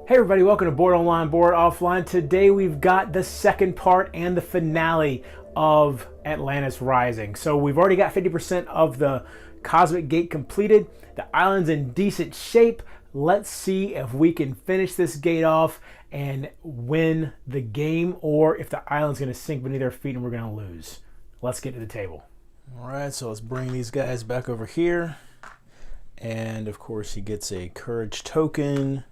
Hey everybody, welcome to Board Online, Board Offline. Today we've got the second part and the finale of Atlantis Rising. So we've already got 50% of the Cosmic Gate completed. The island's in decent shape. Let's see if we can finish this gate off and win the game, or if the island's going to sink beneath our feet and we're going to lose. Let's get to the table. All right, so let's bring these guys back over here. And of course he gets a courage token.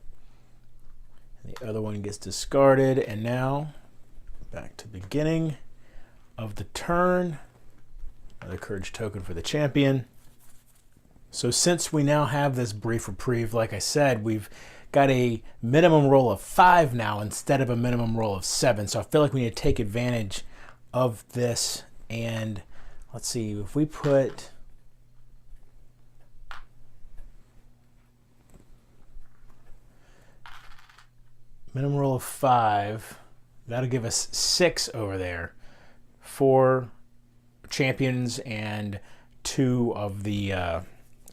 The other one gets discarded, and now back to the beginning of the turn. Another courage token for the champion. So since we now have this brief reprieve, like I said, we've got a minimum roll of 5 now instead of a minimum roll of 7. So I feel like we need to take advantage of this. And let's see, if we put minimum roll of 5, that'll give us 6 over there. 4 champions and 2 of the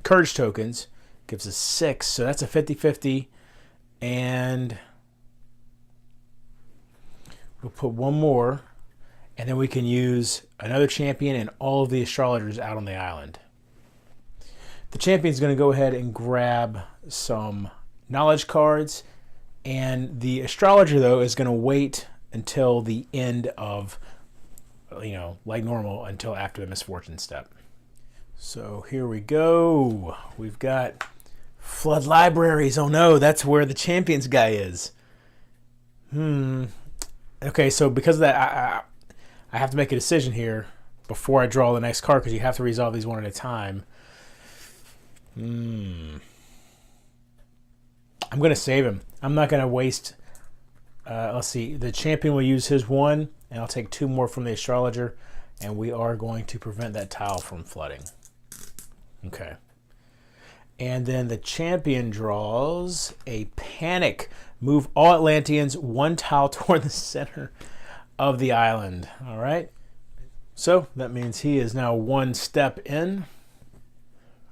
courage tokens gives us 6. So that's a 50-50. And we'll put 1 more. And then we can use another champion and all of the astrologers out on the island. The champion's going to go ahead and grab some knowledge cards. And the astrologer, though, is going to wait until the end of, like normal, until after the misfortune step. So here we go. We've got flood libraries. Oh no, that's where the champions guy is. Okay, so because of that, I have to make a decision here before I draw the next card, because you have to resolve these one at a time. I'm going to save him. I'm not going to waste. Let's see. The champion will use his 1, and I'll take 2 more from the astrologer, and we are going to prevent that tile from flooding. Okay. And then the champion draws a panic. Move all Atlanteans 1 tile toward the center of the island. All right. So that means he is now 1 step in.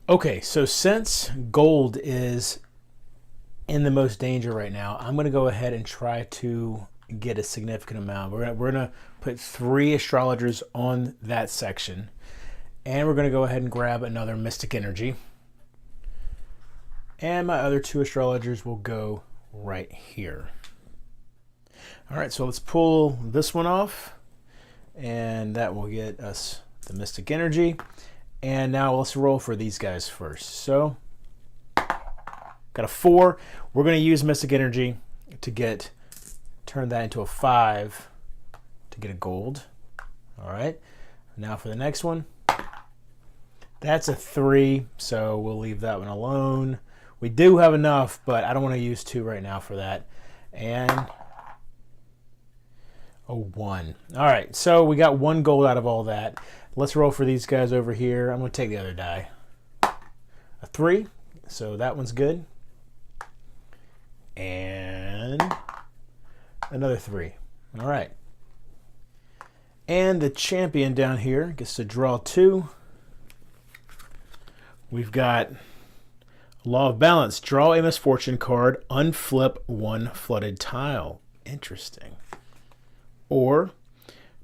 Okay, so since gold is in the most danger right now, I'm going to go ahead and try to get a significant amount. We're going to put 3 astrologers on that section, and we're going to go ahead and grab another mystic energy, and my other 2 astrologers will go right here. All right, so let's pull this one off, and that will get us the mystic energy. And now let's roll for these guys first. So got a 4. We're going to use mystic energy to turn that into a 5 to get a gold. All right. Now for the next one. That's a 3, so we'll leave that one alone. We do have enough, but I don't want to use 2 right now for that. And a 1. All right, so we got 1 gold out of all that. Let's roll for these guys over here. I'm going to take the other die. A 3, so that one's good. And another 3. All right. And the champion down here gets to draw 2. We've got Law of Balance. Draw a misfortune card, unflip 1 flooded tile. Interesting. Or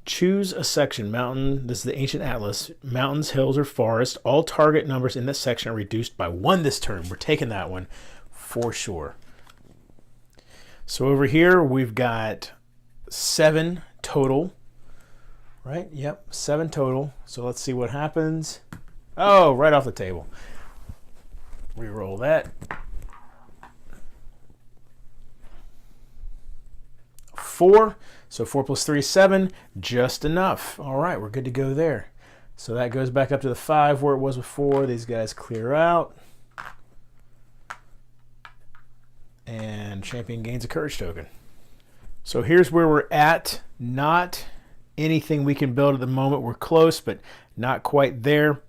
choose a section. Mountain. This is the ancient atlas. Mountains, hills, or forest. All target numbers in this section are reduced by 1 this turn. We're taking that one for sure. So over here we've got 7 total. Right? Yep, 7 total. So let's see what happens. Oh, right off the table. Reroll that. 4. So 4 plus 3 is 7. Just enough. All right, we're good to go there. So that goes back up to the 5 where it was before. These guys clear out. And champion gains a courage token. So here's where we're at. Not anything we can build at the moment. We're close, but not quite there.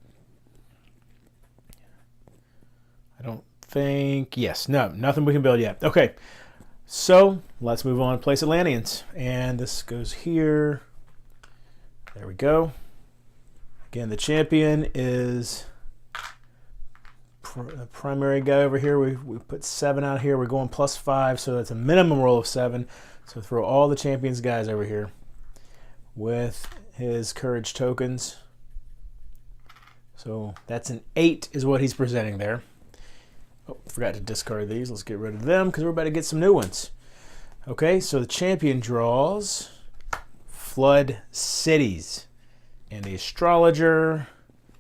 I don't think, yes, no, nothing we can build yet. Okay, so let's move on to place Atlanteans. And this goes here. There we go. Again, the champion is the primary guy over here. We put 7 out here. We're going +5, so that's a minimum roll of 7. So throw all the champions guys over here with his courage tokens. So that's an 8 is what he's presenting there. Oh, forgot to discard these. Let's get rid of them because we're about to get some new ones. Okay, so the champion draws Flood Cities. And the astrologer,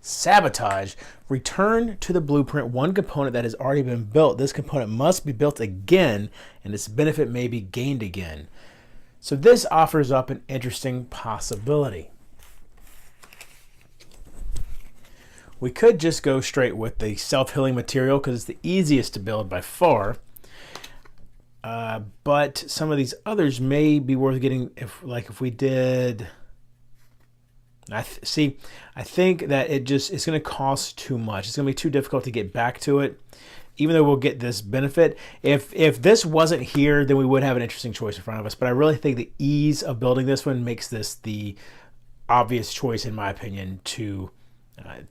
sabotage. Return to the blueprint one component that has already been built. This component must be built again, and its benefit may be gained again. So this offers up an interesting possibility. We could just go straight with the self-healing material because it's the easiest to build by far. But some of these others may be worth getting if we did. I think that it's going to cost too much. It's going to be too difficult to get back to it, even though we'll get this benefit. If this wasn't here, then we would have an interesting choice in front of us. But I really think the ease of building this one makes this the obvious choice, in my opinion, to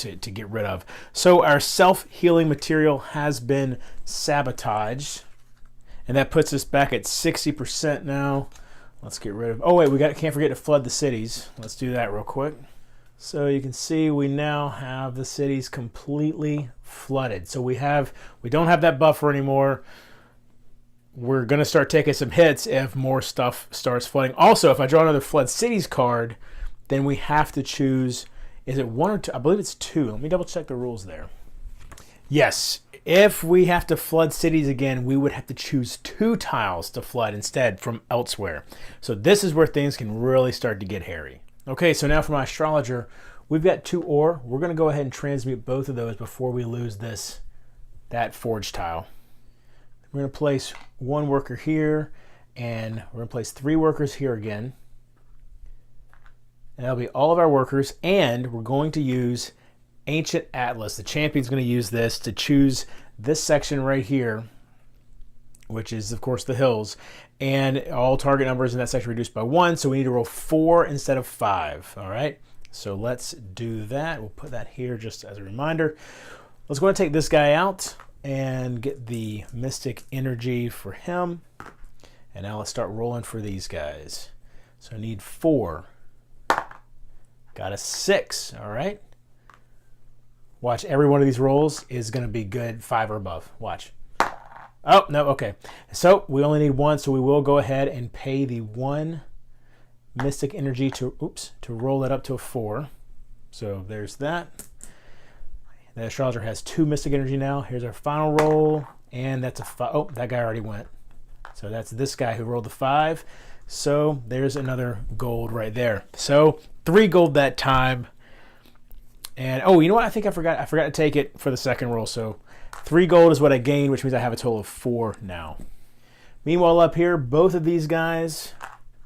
get rid of. So our self-healing material has been sabotaged, and that puts us back at 60% now. Let's get rid of, oh wait, can't forget to flood the cities. Let's do that real quick. So you can see we now have the cities completely flooded. So we don't have that buffer anymore. We're gonna start taking some hits if more stuff starts flooding. Also, if I draw another Flood Cities card, then we have to choose, is it 1 or 2? I believe it's 2. Let me double check the rules there. Yes. If we have to flood cities again, we would have to choose 2 tiles to flood instead from elsewhere. So this is where things can really start to get hairy. Okay, so now for my astrologer, we've got 2 ore. We're going to go ahead and transmute both of those before we lose that forge tile. We're going to place 1 worker here, and we're going to place 3 workers here again. And that'll be all of our workers, and we're going to use Ancient Atlas. The champion's going to use this to choose this section right here, which is, of course, the hills, and all target numbers in that section reduced by 1, so we need to roll 4 instead of 5. All right, so let's do that. We'll put that here just as a reminder. Let's go ahead and take this guy out and get the mystic energy for him, and now let's start rolling for these guys. So I need 4. Got a 6. All right. Watch, every one of these rolls is going to be good 5 or above. Watch. Oh, no, okay. So we only need 1, so we will go ahead and pay the 1 mystic energy to roll it up to a 4. So there's that. The astrologer has 2 mystic energy now. Here's our final roll, and that's a 5. Oh, that guy already went. So that's this guy who rolled the 5. So there's another gold right there. So 3 gold that time. And, oh, you know what? I think I forgot to take it for the second roll. So 3 gold is what I gained, which means I have a total of 4 now. Meanwhile, up here, both of these guys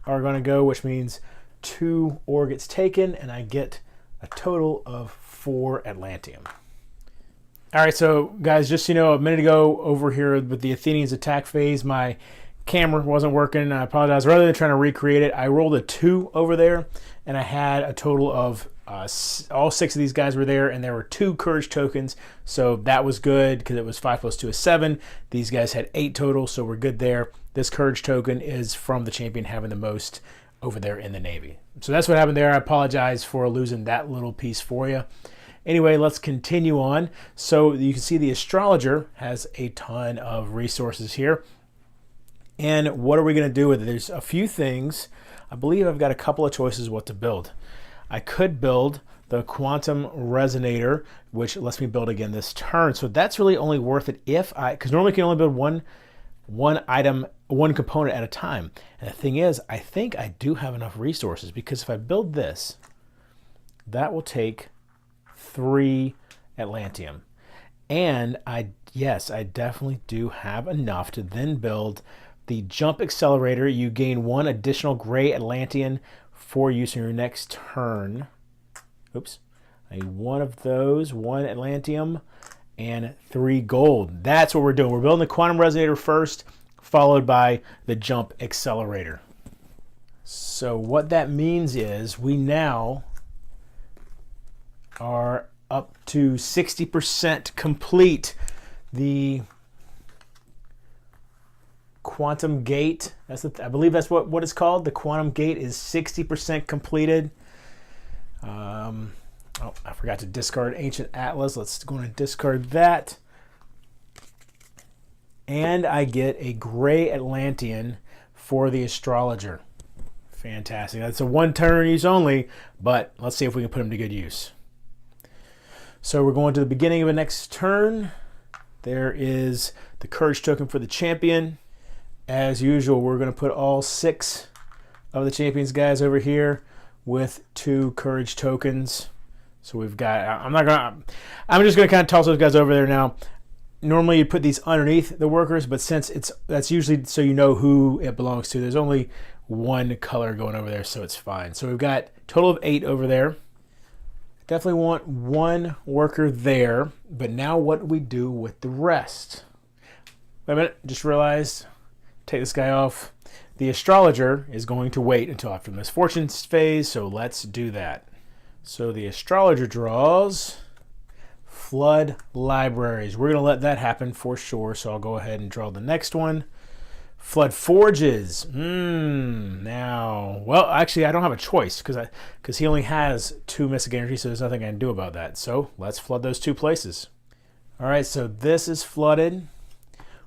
are going to go, which means 2 ore gets taken, and I get a total of 4 Atlantium. All right, so guys, just so you know, a minute ago over here with the Athenians attack phase, my camera wasn't working. I apologize. Rather than trying to recreate it, I rolled a 2 over there, and I had a total of all 6 of these guys were there, and there were 2 courage tokens, so that was good because it was 5 plus 2 is 7. These guys had 8 total, so we're good there. This courage token is from the champion having the most over there in the Navy. So that's what happened there. I apologize for losing that little piece for you. Anyway, let's continue on. So you can see the astrologer has a ton of resources here. And what are we going to do with it? There's a few things. I believe I've got a couple of choices what to build. I could build the quantum resonator, which lets me build again this turn. So that's really only worth it because normally you can only build one item, one component at a time. And the thing is, I think I do have enough resources because if I build this, that will take 3 Atlantium. And yes, I definitely do have enough to then build the jump accelerator, you gain 1 additional gray Atlantean for use in your next turn. Oops. I need 1 of those, 1 Atlantium, and 3 gold. That's what we're doing. We're building the quantum resonator first, followed by the jump accelerator. So what that means is we now are up to 60% complete the quantum gate. I believe that's what it's called. The quantum gate is 60% completed. Oh, I forgot to discard Ancient Atlas. Let's go and discard that. And I get a gray Atlantean for the astrologer. Fantastic. That's a 1-turn use only, but let's see if we can put them to good use. So we're going to the beginning of the next turn. There is the courage token for the champion. As usual, we're going to put all 6 of the champions guys over here with 2 courage tokens. So we've got, I'm just going to kind of toss those guys over there now. Normally you put these underneath the workers, but since that's usually so you know who it belongs to. There's only 1 color going over there, so it's fine. So we've got a total of 8 over there. Definitely want 1 worker there, but now what do we do with the rest? Wait a minute, just realized, take this guy off. The astrologer is going to wait until after the misfortune phase, so let's do that. So the astrologer draws flood libraries. We're going to let that happen for sure, so I'll go ahead and draw the next one. Flood forges. Now, well, actually, I don't have a choice because he only has 2 mystic energy, so there's nothing I can do about that. So let's flood those 2 places. All right, so this is flooded,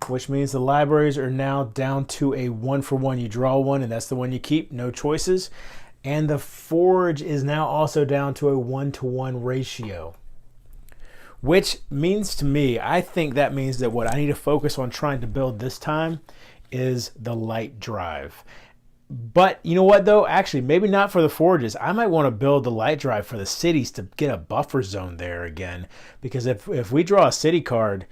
which means the libraries are now down to a 1-for-1. You draw 1, and that's the one you keep. No choices. And the forge is now also down to a 1-to-1 ratio. Which means to me, I think that means that what I need to focus on trying to build this time is the light drive. But you know what though? Actually, maybe not for the forges. I might want to build the light drive for the cities to get a buffer zone there again. Because if we draw a city card,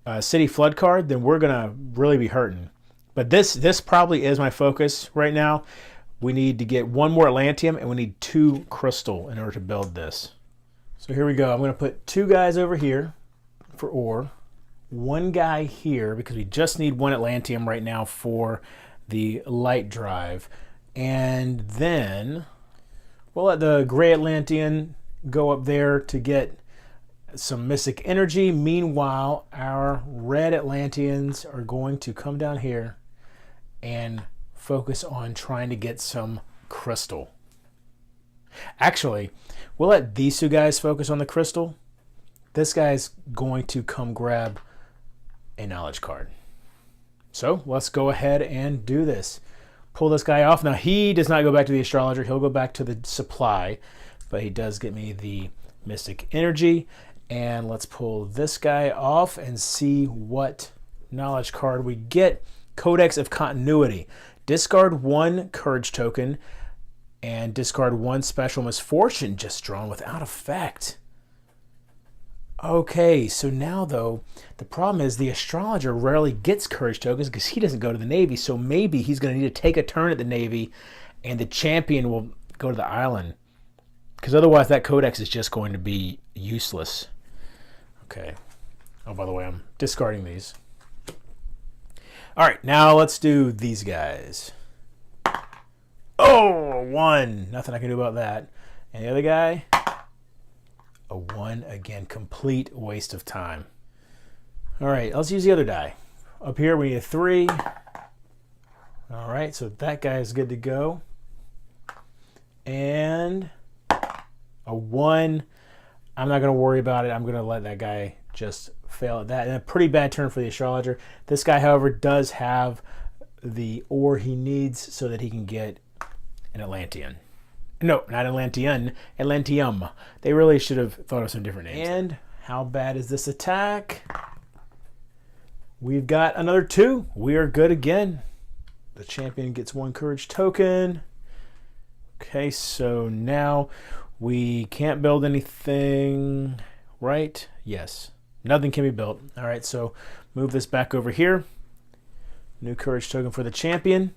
a city flood card, then we're gonna really be hurting. But this probably is my focus right now. We need to get 1 more Atlantium and we need 2 crystal in order to build this. So here we go. I'm going to put 2 guys over here for ore, 1 guy here because we just need 1 Atlantium right now for the light drive. And then we'll let the gray Atlantean go up there to get some mystic energy. Meanwhile, our red Atlanteans are going to come down here and focus on trying to get some crystal. Actually, we'll let these 2 guys focus on the crystal. This guy's going to come grab a knowledge card. So let's go ahead and do this. Pull this guy off. Now he does not go back to the astrologer. He'll go back to the supply, but he does get me the mystic energy. And let's pull this guy off and see what knowledge card we get. Codex of Continuity. Discard 1 courage token and discard 1 special misfortune just drawn without effect. Okay, so now though, the problem is the astrologer rarely gets courage tokens because he doesn't go to the Navy, so maybe he's going to need to take a turn at the Navy and the champion will go to the island. Because otherwise that codex is just going to be useless. Okay. Oh, by the way, I'm discarding these. All right, now let's do these guys. Oh, 1. Nothing I can do about that. And the other guy, a 1 again. Complete waste of time. All right, let's use the other die. Up here we need a 3. All right, so that guy is good to go. And a 1. I'm not going to worry about it. I'm going to let that guy just fail at that. And a pretty bad turn for the astrologer. This guy, however, does have the ore he needs so that he can get an Atlantean. No, not Atlantean, Atlantium. They really should have thought of some different names. And how bad is this attack? We've got another 2. We are good again. The champion gets 1 courage token. Okay, so now we can't build anything, right? Yes. Nothing can be built. All right, so move this back over here. New courage token for the champion.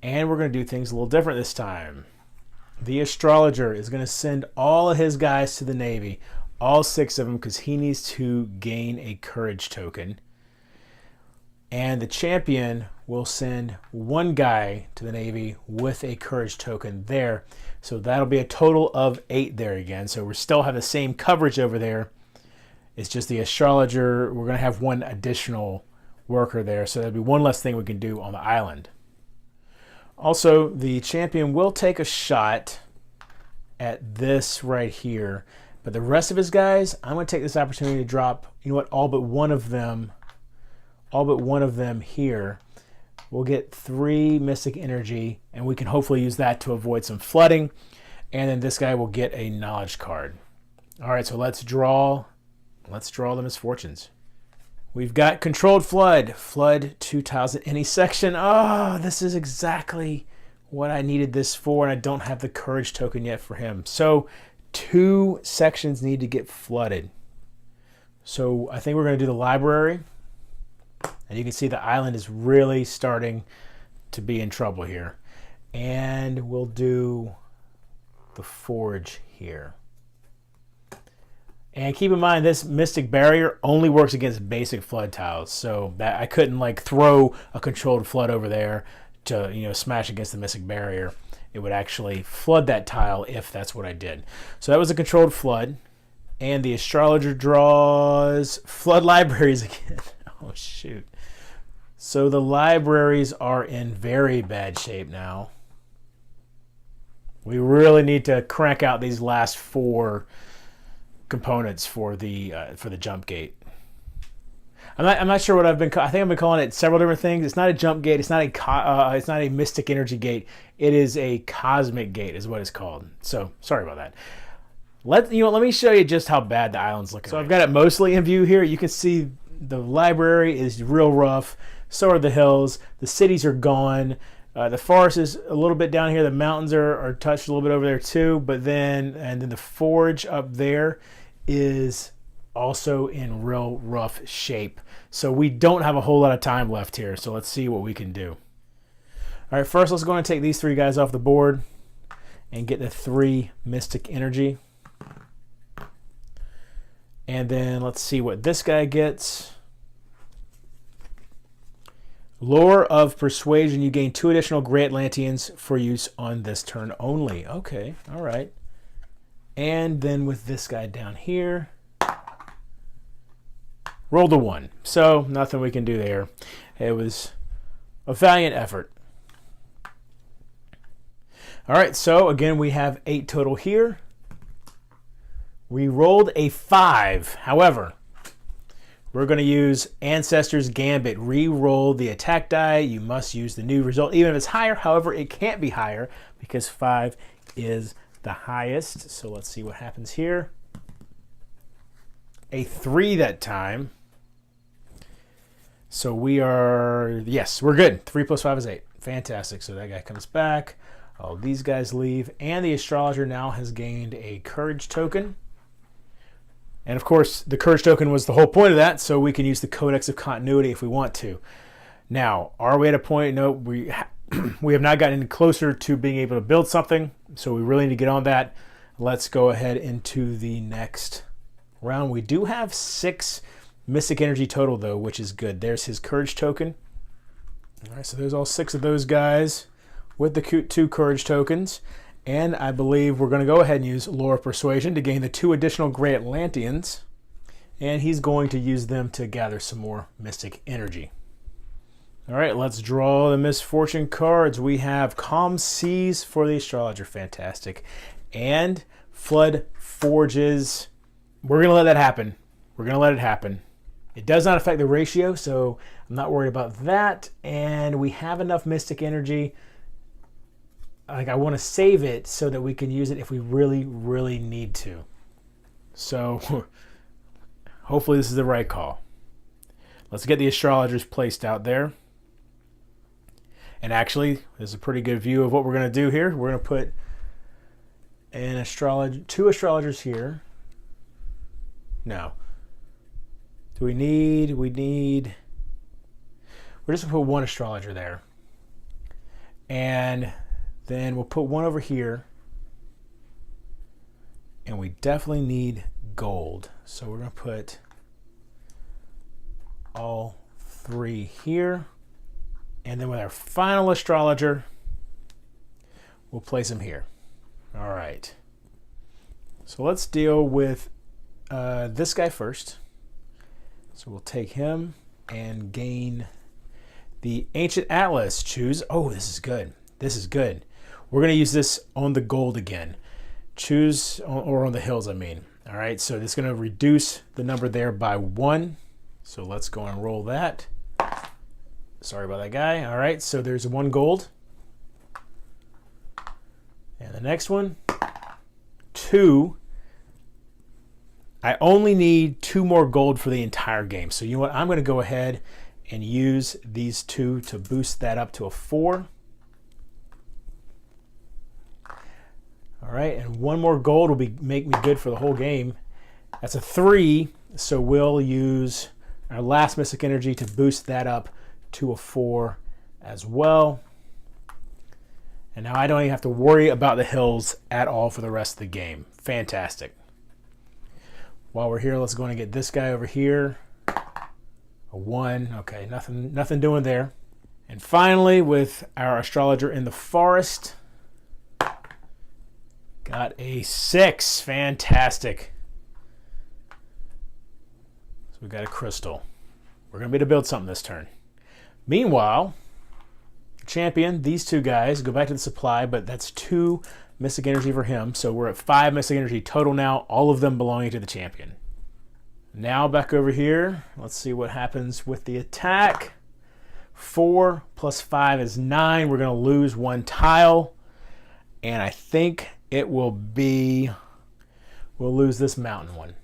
And we're going to do things a little different this time. The astrologer is going to send all of his guys to the Navy, all 6 of them, because he needs to gain a courage token. And the champion will send 1 guy to the Navy with a courage token there. So that'll be a total of 8 there again. So we still have the same coverage over there. It's just the astrologer, we're going to have 1 additional worker there. So that'll be 1 less thing we can do on the island. Also, the champion will take a shot at this right here. But the rest of his guys, I'm going to take this opportunity to drop, you know what, all but one of them here. We'll get 3 mystic energy, and we can hopefully use that to avoid some flooding. And then this guy will get a knowledge card. All right, so let's draw the misfortunes. We've got controlled flood. Flood 2 tiles in any section. Oh, this is exactly what I needed this for, and I don't have the courage token yet for him. So 2 sections need to get flooded. So I think we're going to do the library. And you can see the island is really starting to be in trouble here. And we'll do the forge here. And keep in mind, this mystic barrier only works against basic flood tiles. So that I couldn't like throw a controlled flood over there to, you know, smash against the mystic barrier. It would actually flood that tile if that's what I did. So that was a controlled flood. And the astrologer draws flood libraries again. Oh, shoot. So the libraries are in very bad shape now. We really need to crank out these last 4 components for the jump gate. I'm not sure what I've been. I think I've been calling it several different things. It's not a jump gate. It's not a mystic energy gate. It is a cosmic gate, is what it's called. So sorry about that. Let me show you just how bad the island's looking. So I've got it mostly in view here. You can see the library is real rough. So are the hills. The cities are gone. The forest is a little bit down here. The mountains are touched a little bit over there too. But then the forge up there is also in real rough shape. So we don't have a whole lot of time left here. So let's see what we can do. All right, first let's go and take these 3 guys off the board and get the 3 mystic energy. And then let's see what this guy gets. Lore of Persuasion. You gain 2 additional Gray Atlanteans for use on this turn only. Okay, all right. And then with this guy down here, rolled a 1. So nothing we can do there. It was a valiant effort. All right, so again, we have 8 total here. We rolled a 5. However, we're going to use Ancestor's Gambit. Re-roll the attack die. You must use the new result, even if it's higher. However, it can't be higher because 5 is the highest. So let's see what happens here. A 3 that time. So we are, yes, we're good. 3 plus 5 is 8. Fantastic. So that guy comes back. All these guys leave. And the astrologer now has gained a courage token. And of course, the courage token was the whole point of that, so we can use the Codex of Continuity if we want to. Now, are we at a point? No, we have not gotten any closer to being able to build something, so we really need to get on that. Let's go ahead into the next round. We do have 6 mystic energy total, though, which is good. There's his courage token. All right, so there's all 6 of those guys with the 2 courage tokens. And I believe we're going to go ahead and use Lore of Persuasion to gain the 2 additional Gray Atlanteans. And he's going to use them to gather some more mystic energy. All right, let's draw the misfortune cards. We have Calm Seas for the astrologer. Fantastic. And Flood Forges. We're going to let that happen. We're going to let it happen. It does not affect the ratio, so I'm not worried about that. And we have enough mystic energy. Like, I want to save it so that we can use it if we really, really need to. So hopefully this is the right call. Let's get the astrologers placed out there. And actually, there's a pretty good view of what we're going to do here. We're going to put an 2 astrologers here. Now, do we need we're just gonna put one astrologer there. And then we'll put one over here. And we definitely need gold. So we're gonna put all 3 here. And then with our final astrologer, we'll place him here. All right. So let's deal with this guy first. So we'll take him and gain the Ancient Atlas. Choose. Oh, this is good. This is good. We're going to use this on the gold again. Choose, or on the hills, I mean. All right, so this is going to reduce the number there by 1. So let's go and roll that. Sorry about that guy. All right, so there's 1 gold. And the next one, 2. I only need 2 more gold for the entire game. So you know what? I'm going to go ahead and use these 2 to boost that up to a 4. All right, and 1 more gold will make me good for the whole game. That's a 3, so we'll use our last Mystic Energy to boost that up to a 4 as well. And now I don't even have to worry about the hills at all for the rest of the game. Fantastic. While we're here, let's go and get this guy over here. A 1. Okay, nothing doing there. And finally, with our astrologer in the forest, got a 6. Fantastic. So we got a crystal. We're going to be able to build something this turn. Meanwhile, champion, these 2 guys, go back to the supply, but that's 2 Mystic Energy for him. So we're at 5 Mystic Energy total now, all of them belonging to the champion. Now back over here, let's see what happens with the attack. 4 plus 5 is 9. We're going to lose 1 tile. And I think it will be, we'll lose this mountain one.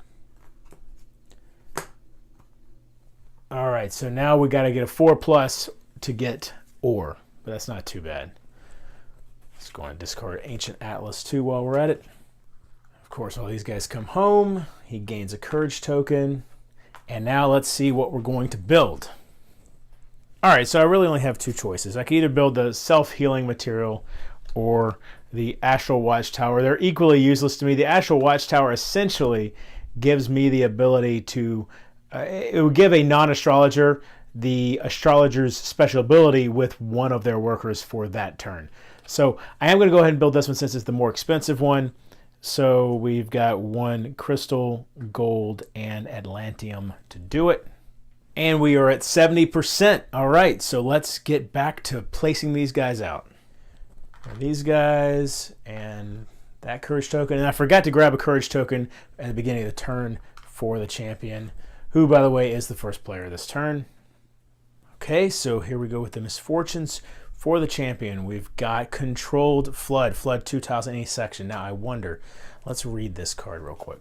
All right, so now we got to get a 4+ to get ore, but that's not too bad. Let's go and discard Ancient Atlas too while we're at it. Of course, all these guys come home. He gains a courage token. And now let's see what we're going to build. All right, so I really only have 2 choices. I can either build the self-healing material or the Astral Watchtower. They're equally useless to me. The Astral Watchtower essentially gives me the ability to, it would give a non-astrologer the astrologer's special ability with one of their workers for that turn. So I am going to go ahead and build this one since it's the more expensive one. So we've got 1 crystal, gold, and Atlantium to do it. And we are at 70%. All right, so let's get back to placing these guys out. These guys and that courage token. And I forgot to grab a courage token at the beginning of the turn for the champion, who, by the way, is the first player this turn. Okay, so here we go with the misfortunes for the champion. We've got Controlled Flood. Flood 2 tiles in any section. Now, I wonder, let's read this card real quick.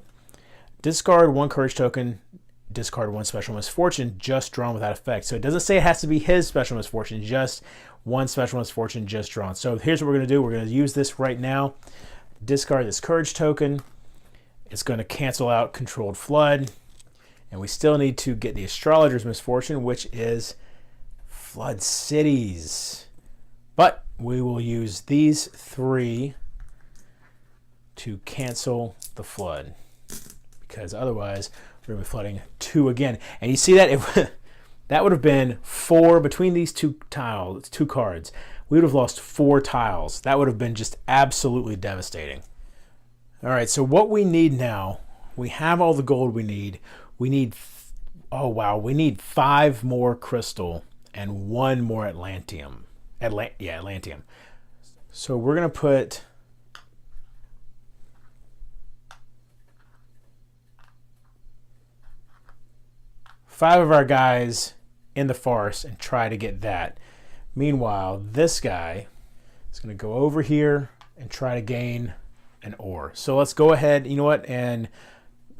Discard 1 courage token. Discard 1 special misfortune just drawn without effect. So it doesn't say it has to be his special misfortune, just 1 special misfortune just drawn. So here's what we're going to do. We're going to use this right now. Discard this courage token. It's going to cancel out Controlled Flood. And we still need to get the astrologer's misfortune, which is Flood Cities. But we will use these 3 to cancel the flood, because otherwise we're going to be flooding 2 again. And you see that that would have been 4 between these 2 tiles, 2 cards. We would have lost 4 tiles. That would have been just absolutely devastating. All right, so what we need now, we have all the gold we need. We need, oh wow, we need 5 more crystal and 1 more Atlantium. Atlantium. So we're going to put five of our guys in the forest and try to get that. Meanwhile, this guy is going to go over here and try to gain an ore. So let's go ahead, you know what, and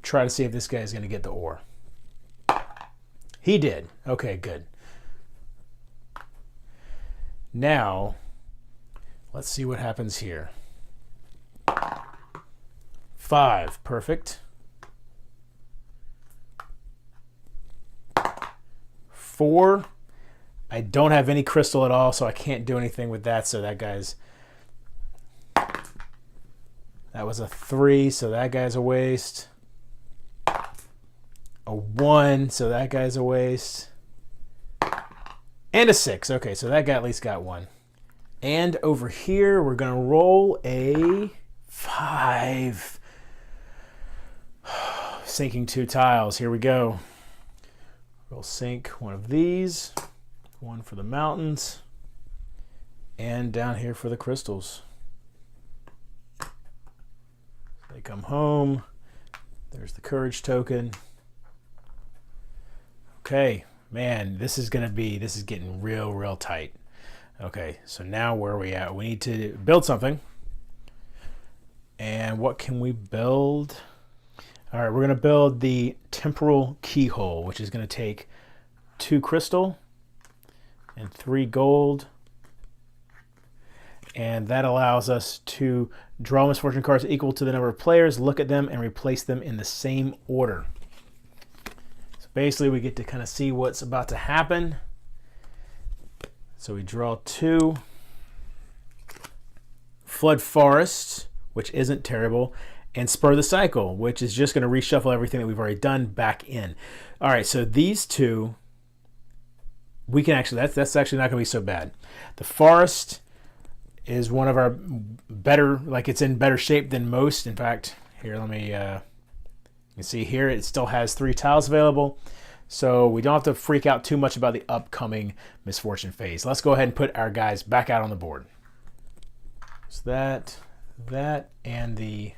try to see if this guy is going to get the ore. He did. Okay, good. Now, let's see what happens here. 5, perfect. 4, I don't have any crystal at all, so I can't do anything with that. So that was a 3, so that guy's a waste. A 1, so that guy's a waste. And a 6. Okay, so that guy at least got 1. And over here, we're going to roll a 5. Sinking 2 tiles. Here we go. We'll sink one of these. One for the mountains. And down here for the crystals. They come home. There's the courage token. Okay, man, this is getting real tight. Okay, so now where are we at? We need to build something. And what can we build? All right, we're going to build the temporal keyhole, which is going to take 2 crystal and 3 gold. And that allows us to draw misfortune cards equal to the number of players, look at them, and replace them in the same order. So basically, we get to kind of see what's about to happen. So we draw 2. Flood Forest, which isn't terrible, and Spur the Cycle, which is just going to reshuffle everything that we've already done back in. All right, so these 2, we can actually, that's actually not going to be so bad. The Forest is one of our better, like it's in better shape than most. In fact, here, let me, you can see here, it still has 3 tiles available. So we don't have to freak out too much about the upcoming misfortune phase. Let's go ahead and put our guys back out on the board. So that, and the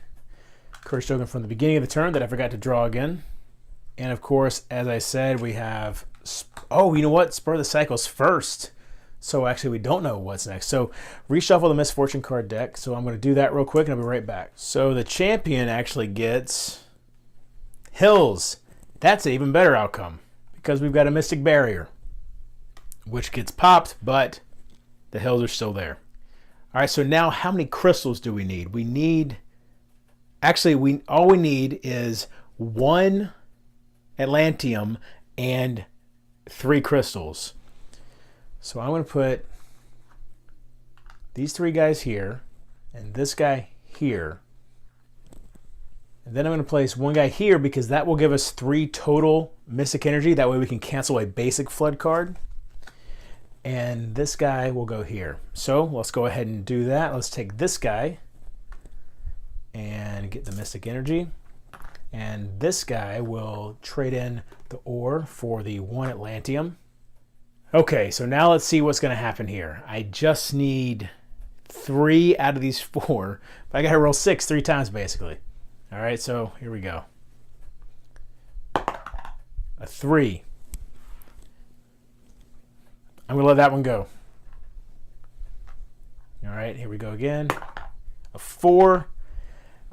courage token from the beginning of the turn that I forgot to draw again. And of course, as I said, we have, oh, you know what? Spur the Cycle's first. So actually, we don't know what's next. So reshuffle the misfortune card deck. So I'm going to do that real quick and I'll be right back. So the champion actually gets Hills. That's an even better outcome because we've got a Mystic Barrier, which gets popped, but the hills are still there. All right, so now how many crystals do we need? We need, actually, all we need is 1 Atlantium and 3 crystals. So I'm going to put these 3 guys here and this guy here. And then I'm going to place 1 guy here because that will give us 3 total Mystic Energy. That way we can cancel a basic flood card. And this guy will go here. So let's go ahead and do that. Let's take this guy and get the Mystic Energy. And this guy will trade in the ore for the 1 Atlantium. Okay, so now let's see what's going to happen here. I just need 3 out of these 4. But I got to roll 6 3 times basically. All right, so here we go. A 3. I'm going to let that one go. All right, here we go again. A 4.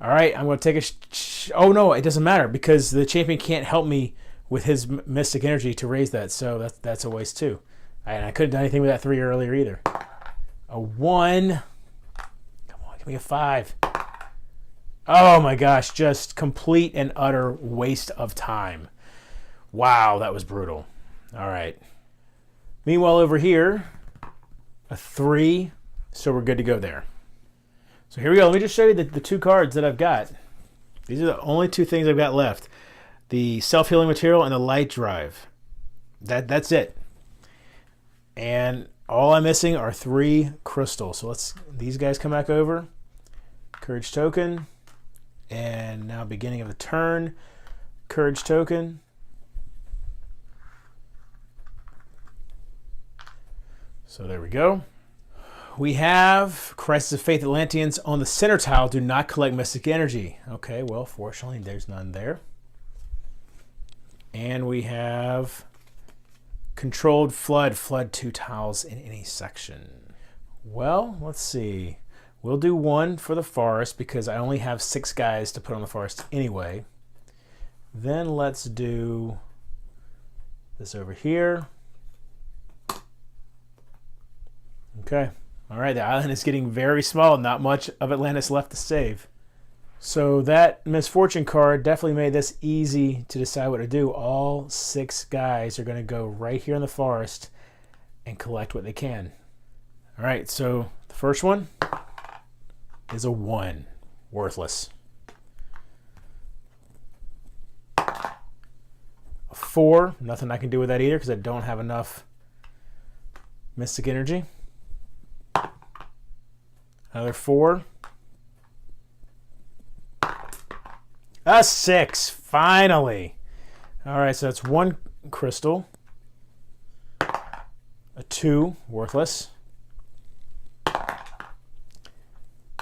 All right, I'm going to take a... oh, no, it doesn't matter because the champion can't help me with his Mystic Energy to raise that, so that's a waste too. And I couldn't have done anything with that 3 earlier either. A 1. Come on, give me a 5. Oh my gosh, just complete and utter waste of time. Wow, that was brutal. All right. Meanwhile, over here, a 3, so we're good to go there. So here we go. Let me just show you the 2 cards that I've got. These are the only 2 things I've got left. The self-healing material and the light drive. That's it. And all I'm missing are 3 crystals. So these guys come back over. Courage token. And now beginning of the turn. Courage token. So there we go. We have Crisis of Faith Atlanteans on the center tile. Do not collect Mystic Energy. Okay, well, fortunately, there's none there. And we have Controlled Flood. Flood 2 tiles in any section. Well, let's see. We'll do 1 for the forest because I only have 6 guys to put on the forest anyway. Then let's do this over here. Okay. All right, the island is getting very small. Not much of Atlantis left to save. So that misfortune card definitely made this easy to decide what to do. All 6 guys are going to go right here in the forest. and collect what they can. All right, so the first one is a 1. Worthless. A 4. Nothing I can do with that either because I don't have enough mystic energy. Another 4. A 6. Finally. All right, so that's 1 crystal. A 2. Worthless.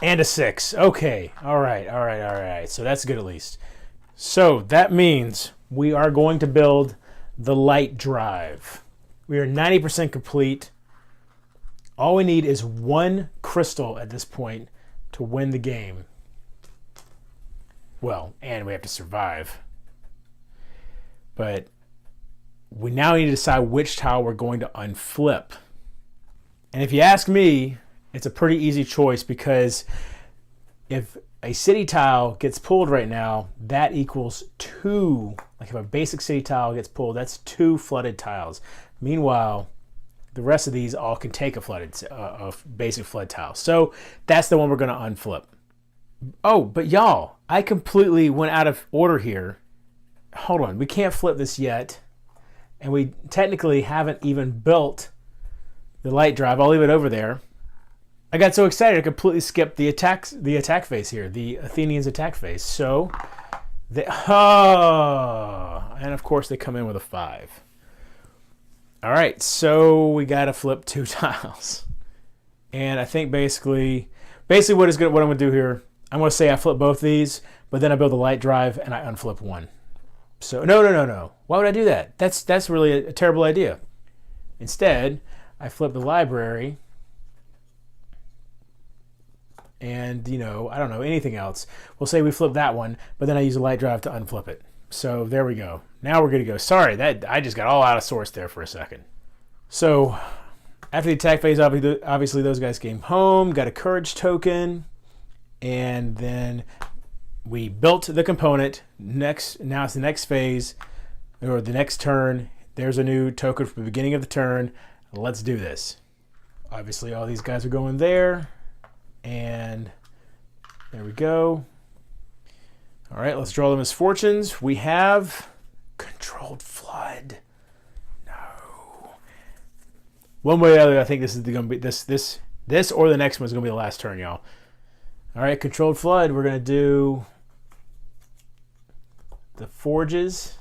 And a 6. Okay. All right. So that's good at least. So that means we are going to build the light drive. We are 90% complete. All we need is 1 crystal at this point to win the game. Well, and we have to survive. But we now need to decide which tile we're going to unflip. And if you ask me, it's a pretty easy choice because if a city tile gets pulled right now, that equals 2. Like if a basic city tile gets pulled, that's 2 flooded tiles. Meanwhile, the rest of these all can take a basic flood tile. So that's the one we're going to unflip. Oh, but y'all, I completely went out of order here. Hold on, we can't flip this yet. And we technically haven't even built the light drive. I'll leave it over there. I got so excited I completely skipped the attack phase here, the Athenians attack phase. So, and of course they come in with a 5. All right, so we got to flip 2 tiles. And I think basically what I'm going to do here, I'm going to say I flip both these, but then I build the light drive and I unflip 1. So no. Why would I do that? That's really a terrible idea. Instead, I flip the library and, I don't know, anything else. We'll say we flip that one, but then I use a light drive to unflip it. So there we go. Now we're good to go. Sorry, that I just got all out of sorts there for a second. So after the attack phase, obviously those guys came home, got a courage token, and then we built the component. Now it's the next phase, or the next turn. There's a new token for the beginning of the turn. Let's do this. Obviously all these guys are going there. And there we go. All right, let's draw the misfortunes. We have controlled flood. No. One way or the other, I think this is going to be this or the next one is going to be the last turn, y'all. All right, controlled flood. We're going to do the forges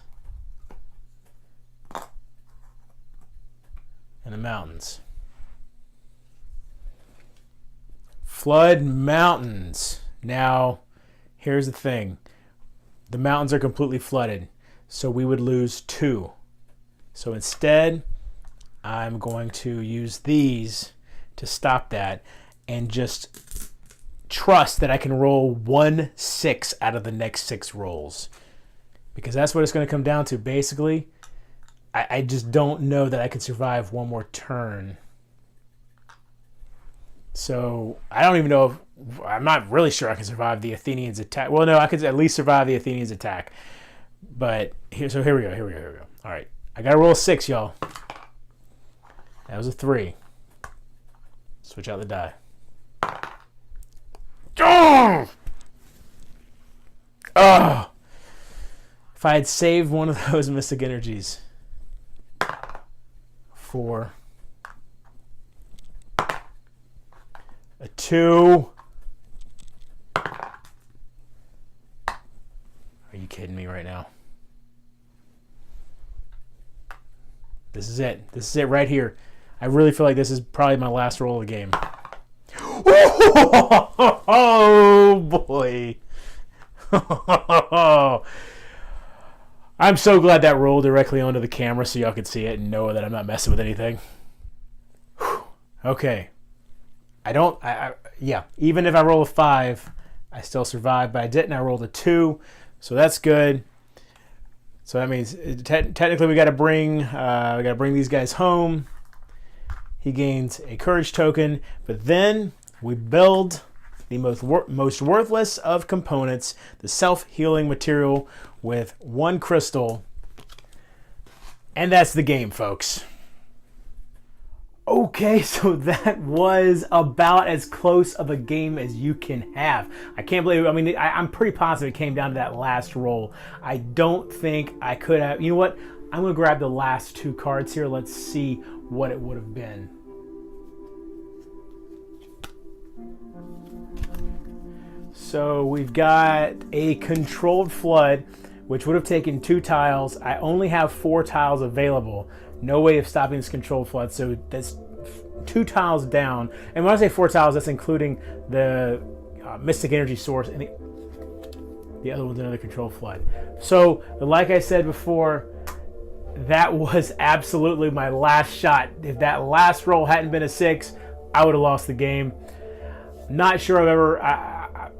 and the mountains. Flood mountains. Now, here's the thing. The mountains are completely flooded, so we would lose 2. So instead, I'm going to use these to stop that and just trust that I can roll 1 6 out of the next 6 rolls. Because that's what it's going to come down to. Basically, I just don't know that I can survive one more turn. So I don't even know I'm not really sure I can survive the Athenians' attack. Well, no, I could at least survive the Athenians' attack. But here we go. All right, I got to roll a 6, y'all. That was a 3. Switch out the die. Oh! If I had saved one of those mystic energies. 4. A 2. Are you kidding me right now? This is it. This is it right here. I really feel like this is probably my last roll of the game. Oh boy. I'm so glad that rolled directly onto the camera so y'all could see it and know that I'm not messing with anything. Okay. Yeah, even if I roll a 5, I still survive, but I didn't. I rolled a 2, so that's good. So that means technically we got to bring these guys home. He gains a courage token, but then we build the most worthless of components, the self-healing material with 1 crystal, and that's the game, folks. Okay, so that was about as close of a game as you can have. I can't believe it. I mean, I'm pretty positive it came down to that last roll. I don't think I could have. You know what? I'm going to grab the last 2 cards here. Let's see what it would have been. So we've got a controlled flood, which would have taken 2 tiles. I only have 4 tiles available. No way of stopping this controlled flood, so that's 2 tiles down. And when I say 4 tiles, that's including the Mystic Energy Source, and the other one's another controlled flood. So, like I said before, that was absolutely my last shot. If that last roll hadn't been a 6, I would have lost the game. Not sure I've ever...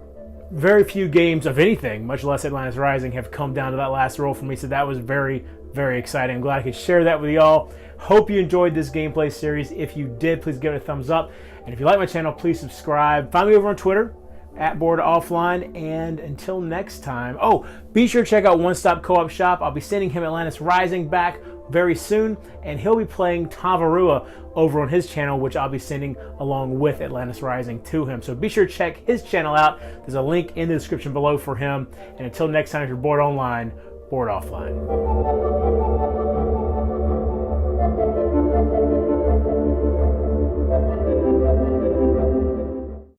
very few games of anything, much less Atlantis Rising, have come down to that last roll for me, so that was very, very exciting. I'm glad I could share that with y'all. Hope you enjoyed this gameplay series. If you did, please give it a thumbs up. And if you like my channel, please subscribe. Find me over on Twitter, @boredoffline. And until next time, oh, be sure to check out One Stop Co-op Shop. I'll be sending him Atlantis Rising back very soon, and he'll be playing Tavarua over on his channel, which I'll be sending along with Atlantis Rising to him. So be sure to check his channel out. There's a link in the description below for him. And until next time, if you're bored online, bored offline.